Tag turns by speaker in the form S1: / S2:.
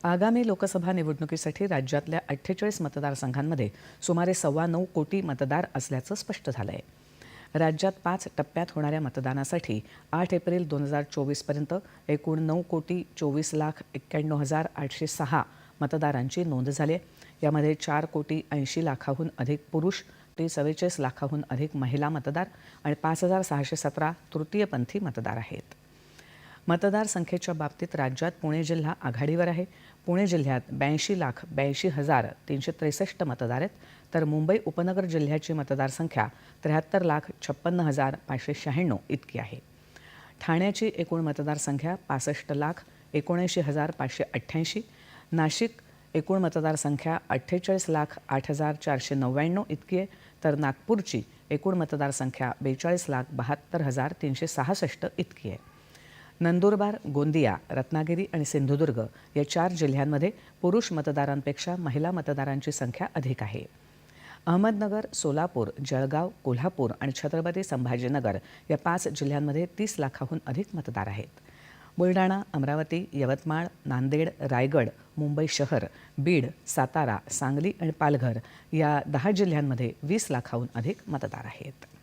S1: आगामी लोकसभा निवडणुकीसाठी राज्यातल्या 48 मतदारसंघांमध्ये सुमारे 9.25 कोटी मतदार असल्याचं स्पष्ट झालं आहे। राज्यात 5 टप्प्यात होणाऱ्या मतदानासाठी 8 एप्रिल 2024पर्यंत एकूण 9,24,91,806 मतदारांची नोंद झाली आहे। यामध्ये 4,80,00,000हून अधिक पुरुष, 44,00,000हून अधिक महिला मतदार आणि 5,617 तृतीयपंथी मतदार आहेत। मतदार संख्येच्या बाबतीत राज्यात पुणे जिल्हा आघाडीवर आहे। पुणे जिल्ह्यात 82,82,363 मतदार आहेत, तर मुंबई उपनगर जिल्ह्याची मतदार संख्या 73,56,596 इतकी आहे। ठाण्याची एकूण मतदार संख्या 65,79,588, नाशिक एकूण मतदार संख्या 48,08,499 इतकी आहे, तर नागपूरची एकूण मतदार संख्या 42,72,366 इतकी आहे। नंदुरबार, गोंदिया, रत्नागिरी आणि सिंधुदुर्ग या 4 जिल्ह्यांमध्ये पुरुष मतदारांपेक्षा महिला मतदारांची संख्या अधिक आहे। अहमदनगर, सोलापूर, जळगाव, कोल्हापूर आणि छत्रपती संभाजीनगर या 5 जिल्ह्यांमध्ये 30 लाखाहून अधिक मतदार आहेत। बुलढाणा, अमरावती, यवतमाळ, नांदेड, रायगड, मुंबई शहर, बीड, सातारा, सांगली आणि पालघर या 10 जिल्ह्यांमध्ये 20 लाखाहून अधिक मतदार आहेत।